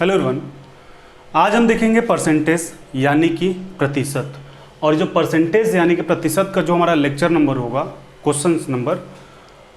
Hello everyone, आज हम देखेंगे परसेंटेज यानी कि प्रतिशत। और जो परसेंटेज यानी कि प्रतिशत का जो हमारा लेक्चर नंबर होगा, क्वेश्चन नंबर,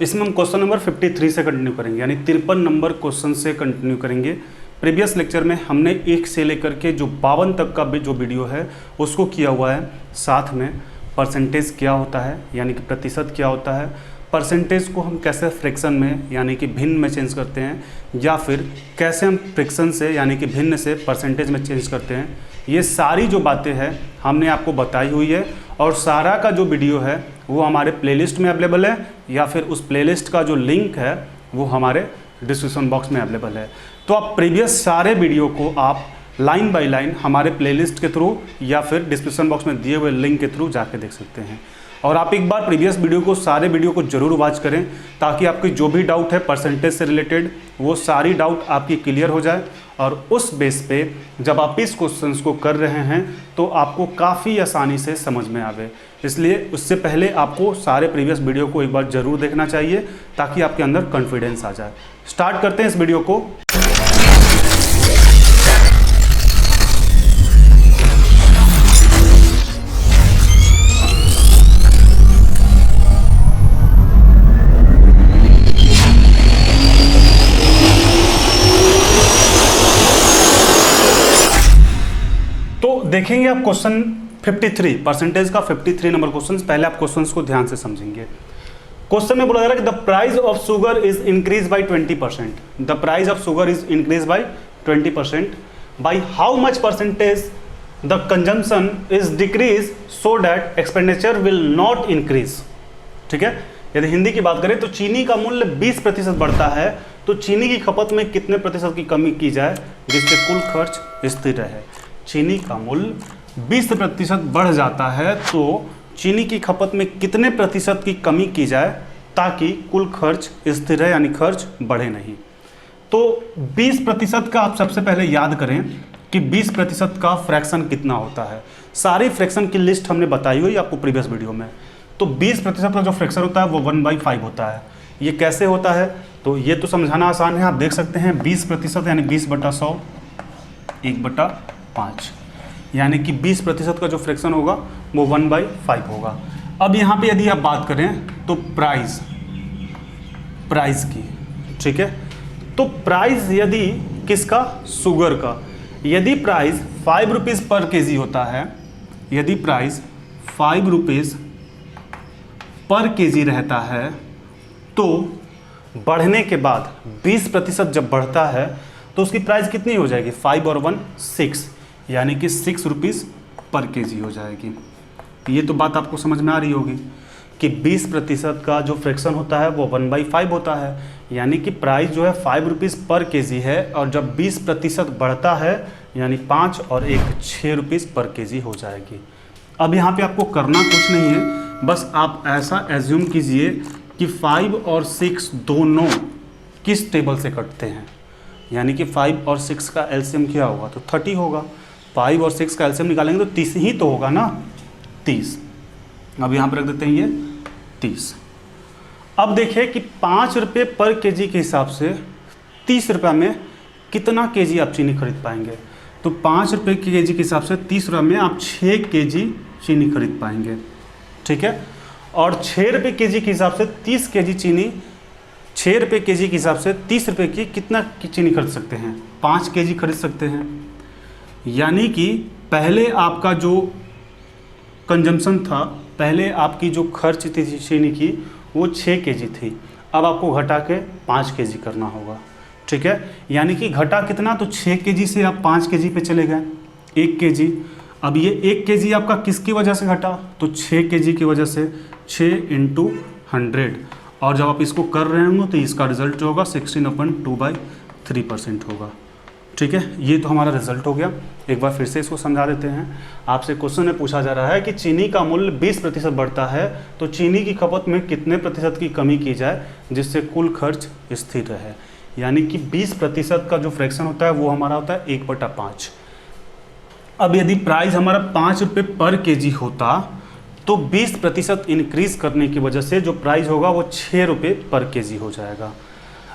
इसमें हम क्वेश्चन नंबर 53 से कंटिन्यू करेंगे, यानी 53 नंबर क्वेश्चन से कंटिन्यू करेंगे। प्रीवियस लेक्चर में हमने 1 से लेकर के जो 52 तक का जो वीडियो है उसको किया हुआ है। साथ में परसेंटेज क्या होता है यानी कि प्रतिशत क्या होता है, परसेंटेज को हम कैसे फ्रैक्शन में यानी कि भिन्न में चेंज करते हैं, या फिर कैसे हम फ्रैक्शन से यानी कि भिन्न से परसेंटेज में चेंज करते हैं, ये सारी जो बातें हैं हमने आपको बताई हुई है। और सारा का जो वीडियो है वो हमारे प्लेलिस्ट में अवेलेबल है, या फिर उस प्लेलिस्ट का जो लिंक है वो हमारे डिस्क्रिप्शन बॉक्स में अवेलेबल है। तो आप प्रीवियस सारे वीडियो को आप लाइन बाय लाइन हमारे प्लेलिस्ट के थ्रू या फिर डिस्क्रिप्शन बॉक्स में दिए हुए लिंक के थ्रू जाके देख सकते हैं। और आप एक बार प्रीवियस वीडियो को, सारे वीडियो को जरूर वॉच करें, ताकि आपकी जो भी डाउट है परसेंटेज से रिलेटेड वो सारी डाउट आपकी क्लियर हो जाए। और उस बेस पे जब आप इस क्वेश्चंस को कर रहे हैं तो आपको काफ़ी आसानी से समझ में आवे। इसलिए उससे पहले आपको सारे प्रीवियस वीडियो को एक बार ज़रूर देखना चाहिए, ताकि आपके अंदर कॉन्फिडेंस आ जाए। स्टार्ट करते हैं इस वीडियो को। देखेंगे आप क्वेश्चन 53 परसेंटेज का 53 नंबर क्वेश्चन। पहले आप क्वेश्चंस को ध्यान से समझेंगे। क्वेश्चन में बोला जा रहा है कि the price of sugar is increase by 20%। The price of sugar is increase by 20%। By how much percentage the consumption is decrease so that expenditure will not increase. ठीक है, यदि हिंदी की बात करें तो चीनी का मूल्य 20% बढ़ता है तो चीनी की खपत में कितने प्रतिशत की कमी की जाए जिससे कुल खर्च स्थिर रहे। चीनी का मूल्य 20% बढ़ जाता है तो चीनी की खपत में कितने प्रतिशत की कमी की जाए ताकि कुल खर्च स्थिर रहे, यानी खर्च बढ़े नहीं। तो 20% का आप सबसे पहले याद करें कि 20% का फ्रैक्शन कितना होता है। सारी फ्रैक्शन की लिस्ट हमने बताई हुई आपको प्रीवियस वीडियो में। तो 20% का जो फ्रैक्शन होता है वो 1/5 होता है। ये कैसे होता है तो ये तो समझाना आसान है, आप देख सकते हैं 20% यानी 20/100 1/5, यानी कि 20% का जो फ्रैक्शन होगा वो 1/5 होगा। अब यहाँ पे यदि आप बात करें तो प्राइस की, ठीक है, तो प्राइस यदि किसका, शुगर का, यदि प्राइस 5 रुपीज़ पर केजी होता है, यदि प्राइस 5 रुपीज़ पर केजी रहता है तो बढ़ने के बाद 20% जब बढ़ता है तो उसकी प्राइस कितनी हो जाएगी, 5 और 1 6, यानी कि 6 रुपीज़ पर केजी हो जाएगी। ये तो बात आपको समझ में आ रही होगी कि 20% का जो फ्रैक्शन होता है वो 1/5 होता है, यानी कि प्राइस जो है 5 रुपीज़ पर केजी है, और जब 20% बढ़ता है यानी 5 और 1 6 रुपीज़ पर केजी हो जाएगी। अब यहाँ पे आपको करना कुछ नहीं है, बस आप ऐसा एज्यूम कीजिए कि 5 और 6 दोनों किस टेबल से कटते हैं, यानी कि 5 और 6 का एलसीएम क्या होगा तो 30 होगा। 5 और 6 का एलसीएम निकालेंगे तो 30 ही तो होगा ना, 30। अब यहाँ पर रख देते हैं ये 30। अब देखिए कि 5 रुपये पर केजी के हिसाब से 30 रुपये में कितना केजी आप चीनी खरीद पाएंगे। तो 5 रुपये के केजी के हिसाब से 30 रुपये में आप 6 केजी चीनी खरीद पाएंगे। ठीक है, और 6 रुपये केजी के हिसाब से 30 केजी चीनी, 6 रुपये केजी के हिसाब से 30 रुपये की कितना की चीनी खरीद सकते हैं, 5 केजी खरीद सकते हैं। यानी कि पहले आपका जो कंजम्पशन था, पहले आपकी जो खर्च थी चीनी की वो 6 केजी थी, अब आपको घटा के 5 केजी करना होगा। ठीक है, यानी कि घटा कितना, तो 6 केजी से आप 5 केजी पे चले गए, 1 केजी। अब ये 1 केजी आपका किसकी वजह से घटा, तो 6 केजी की वजह से, 6 × 100। और जब आप इसको कर रहे होंगे तो इसका रिजल्ट जो होगा 16/2/3% होगा। ठीक है, ये तो हमारा रिजल्ट हो गया। एक बार फिर से इसको समझा देते हैं। आपसे क्वेश्चन में पूछा जा रहा है कि चीनी का मूल्य 20% बढ़ता है तो चीनी की खपत में कितने प्रतिशत की कमी की जाए जिससे कुल खर्च स्थिर रहे। यानी कि 20% का जो फ्रैक्शन होता है वो हमारा होता है 1/5। अब यदि प्राइस हमारा 5 रुपये पर केजी होता तो 20% इंक्रीज करने की वजह से जो प्राइस होगा वो 6 रुपये पर केजी हो जाएगा।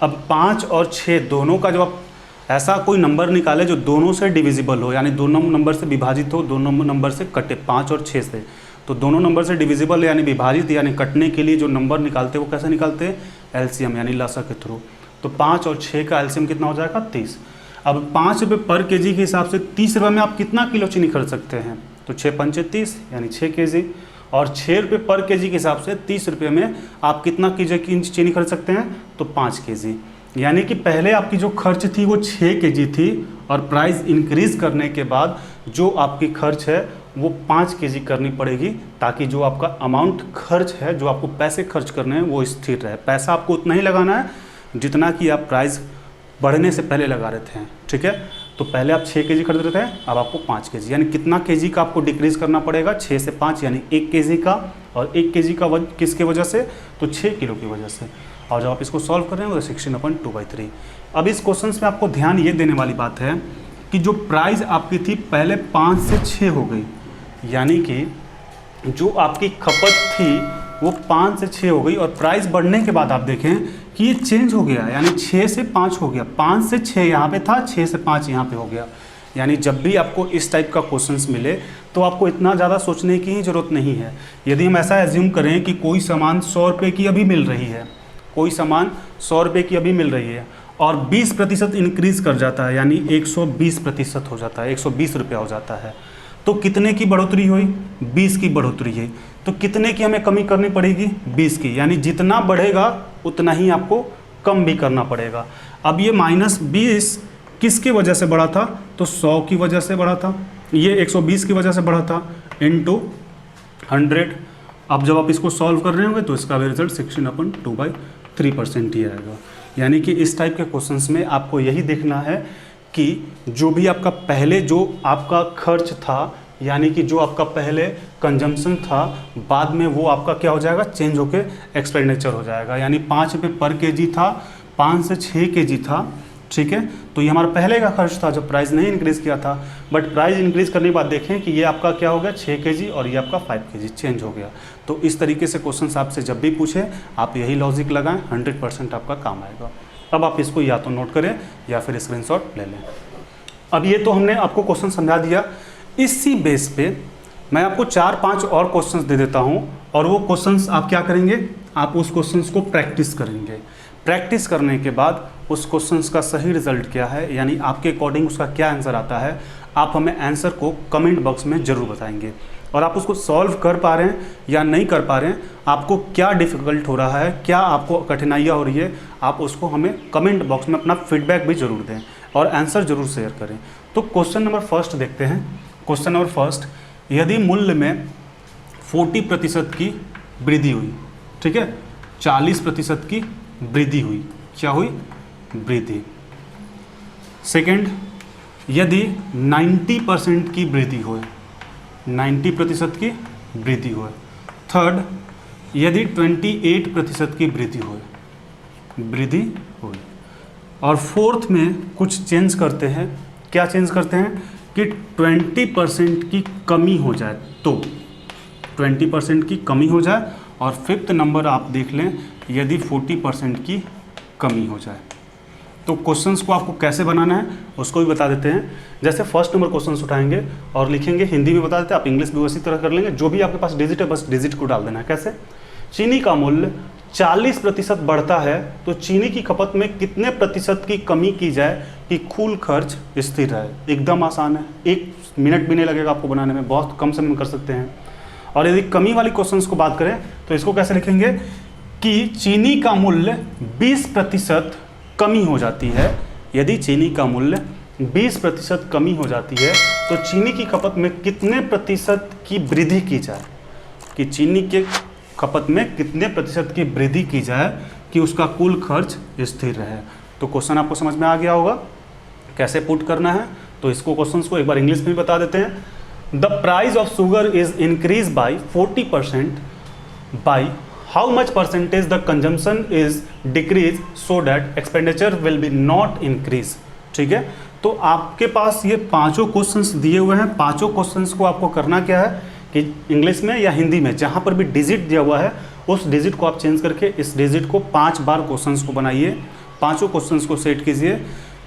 अब 5 और 6 दोनों का जब आप ऐसा कोई नंबर निकाले जो दोनों से डिविजिबल हो, यानी दोनों नंबर से विभाजित हो, दोनों नंबर से कटे, 5 और 6 से। तो दोनों नंबर से डिविजिबल यानी विभाजित यानी कटने के लिए जो नंबर निकालते हैं वो कैसे निकालते हैं, एलसीएम यानी लसा के थ्रू। तो 5 और 6 का एलसीएम कितना हो जाएगा, 30। अब 5 रुपये पर केजी के हिसाब से 30 रुपये में आप कितना किलो चीनी खरीद सकते हैं, तो 6 पंचे 30 यानी 6 केजी। और 6 रुपये पर केजी के हिसाब से 30 रुपये में आप कितना केजी की चीनी खरीद सकते हैं, तो 5 केजी। यानी कि पहले आपकी जो खर्च थी वो 6 केजी थी और प्राइस इंक्रीज़ करने के बाद जो आपकी खर्च है वो 5 केजी करनी पड़ेगी, ताकि जो आपका अमाउंट खर्च है, जो आपको पैसे खर्च करने हैं वो स्थिर रहे। पैसा आपको उतना ही लगाना है जितना कि आप प्राइस बढ़ने से पहले लगा रहे थे, ठीक है। तो पहले आप 6 केजी खरीद रहे थे, अब आपको 5 केजी, यानी कितना केजी का आपको डिक्रीज़ करना पड़ेगा, 6 से 5 यानी 1 केजी का। और 1 केजी का किसके वजह से, तो 6 किलो की वजह से। और जब आप इसको सॉल्व कर रहे हैं तो 16/2/3। अब इस क्वेश्चन में आपको ध्यान ये देने वाली बात है कि जो प्राइस आपकी थी पहले 5 से 6 हो गई, यानी कि जो आपकी खपत थी वो 5 से 6 हो गई और प्राइस बढ़ने के बाद आप देखें कि ये चेंज हो गया, यानी 6 से 5 हो गया। 5 से 6 यहाँ पे था, 6 से 5 यहाँ पे हो गया। यानी जब भी आपको इस टाइप का क्वेश्चंस मिले तो आपको इतना ज़्यादा सोचने की ही ज़रूरत नहीं है। यदि हम ऐसा एज्यूम करें कि कोई सामान 100 रुपये की अभी मिल रही है, कोई सामान 100 रुपये की अभी मिल रही है और 20% इंक्रीज़ कर जाता है, यानी 120% हो जाता है, 120 रुपया हो जाता है, तो कितने की बढ़ोतरी हुई, 20 की बढ़ोतरी है। तो कितने की हमें कमी करनी पड़ेगी, 20 की। यानी जितना बढ़ेगा उतना ही आपको कम भी करना पड़ेगा। अब ये -20 किसके वजह से बढ़ा था, तो 100 की वजह से बढ़ा था, ये 120 की वजह से बढ़ा था, इनटू 100। अब जब आप इसको सॉल्व कर रहे होंगे तो इसका भी रिजल्ट 16/2/3% ही आएगा। यानी कि इस टाइप के क्वेश्चंस में आपको यही देखना है कि जो भी आपका पहले जो आपका खर्च था, यानी कि जो आपका पहले कंजम्पशन था, बाद में वो आपका क्या हो जाएगा, चेंज होके एक्सपेंडिचर हो जाएगा। यानी 5 रुपये पर केजी था, 5 से 6 केजी था, ठीक है। तो ये हमारा पहले का खर्च था जब प्राइस नहीं इंक्रीज़ किया था। बट प्राइस इंक्रीज़ करने के बाद देखें कि ये आपका क्या हो गया, 6 केजी और ये आपका 5 केजी चेंज हो गया। तो इस तरीके से क्वेश्चन आपसे जब भी पूछे आप यही लॉजिक लगाएं, 100% आपका काम आएगा। अब आप इसको या तो नोट करें या फिर स्क्रीनशॉट ले लें। अब ये तो हमने आपको क्वेश्चन समझा दिया। इसी बेस पे मैं आपको 4-5 और क्वेश्चंस दे देता हूँ और वो क्वेश्चंस आप क्या करेंगे, आप उस क्वेश्चंस को प्रैक्टिस करेंगे। प्रैक्टिस करने के बाद उस क्वेश्चंस का सही रिजल्ट क्या है, यानी आपके अकॉर्डिंग उसका क्या आंसर आता है, आप हमें आंसर को कमेंट बॉक्स में ज़रूर बताएंगे। और आप उसको सॉल्व कर पा रहे हैं या नहीं कर पा रहे हैं, आपको क्या डिफ़िकल्ट हो रहा है, क्या आपको कठिनाइयाँ हो रही है, आप उसको हमें कमेंट बॉक्स में अपना फीडबैक भी ज़रूर दें और आंसर ज़रूर शेयर करें। तो क्वेश्चन नंबर फर्स्ट देखते हैं। क्वेश्चन नंबर फर्स्ट, यदि मूल्य में 40% की वृद्धि हुई, ठीक है, 40% की वृद्धि हुई, क्या हुई, वृद्धि। सेकंड, यदि 90% की वृद्धि हो, 90% की वृद्धि हो। थर्ड, यदि 28% की वृद्धि हो, वृद्धि हुई। और फोर्थ में कुछ चेंज करते हैं, क्या चेंज करते हैं कि 20% की कमी हो जाए, तो 20% की कमी हो जाए। और फिफ्थ नंबर आप देख लें, यदि 40% की कमी हो जाए। तो क्वेश्चंस को आपको कैसे बनाना है उसको भी बता देते हैं। जैसे फर्स्ट नंबर क्वेश्चंस उठाएंगे और लिखेंगे, हिंदी में बता देते हैं, आप इंग्लिश भी उसी तरह कर लेंगे। जो भी आपके पास डिजिट है बस डिजिट को डाल देना है। कैसे, चीनी का मूल्य 40% बढ़ता है तो चीनी की खपत में कितने प्रतिशत की कमी की जाए कि कुल खर्च स्थिर रहे। एकदम आसान है, 1 मिनट भी नहीं लगेगा आपको बनाने में, बहुत कम समय में कर सकते हैं। और यदि कमी वाली क्वेश्चंस को बात करें तो इसको कैसे लिखेंगे कि चीनी का मूल्य 20% कमी हो जाती है। यदि चीनी का मूल्य 20% कमी हो जाती है तो चीनी की खपत में कितने प्रतिशत की वृद्धि की जाए, कि चीनी के खपत में कितने प्रतिशत की वृद्धि की जाए कि उसका कुल खर्च स्थिर रहे। तो क्वेश्चन आपको समझ में आ गया होगा कैसे पुट करना है। तो इसको क्वेश्चंस को एक बार इंग्लिश में बता देते हैं। The price of sugar is increase by 40%, by how much percentage the consumption is decrease so that expenditure will be not increase. ठीक है, तो आपके पास ये 5 क्वेश्चंस दिए हुए हैं। 5 क्वेश्चंस को आपको करना क्या है कि इंग्लिश में या हिंदी में जहाँ पर भी डिजिट दिया हुआ है उस डिजिट को आप चेंज करके इस डिजिट को 5 बार क्वेश्चंस को बनाइए, 5 क्वेश्चंस को सेट कीजिए।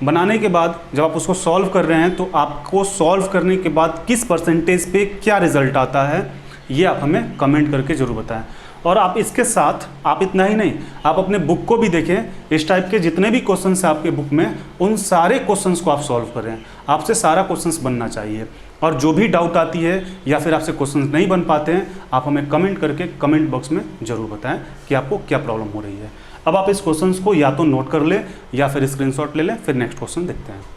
बनाने के बाद जब आप उसको सॉल्व कर रहे हैं तो आपको सॉल्व करने के बाद किस परसेंटेज पे क्या रिजल्ट आता है, ये आप हमें कमेंट करके ज़रूर बताएं। और आप इसके साथ आप इतना ही नहीं, आप अपने बुक को भी देखें, इस टाइप के जितने भी क्वेश्चंस हैं आपके बुक में, उन सारे क्वेश्चंस को आप सॉल्व करें। आपसे सारा क्वेश्चंस बनना चाहिए, और जो भी डाउट आती है या फिर आपसे क्वेश्चंस नहीं बन पाते हैं, आप हमें कमेंट करके कमेंट बॉक्स में ज़रूर बताएं कि आपको क्या प्रॉब्लम हो रही है। अब आप इस क्वेश्चंस को या तो नोट कर लें या फिर स्क्रीनशॉट ले लें, फिर नेक्स्ट क्वेश्चन देखते हैं।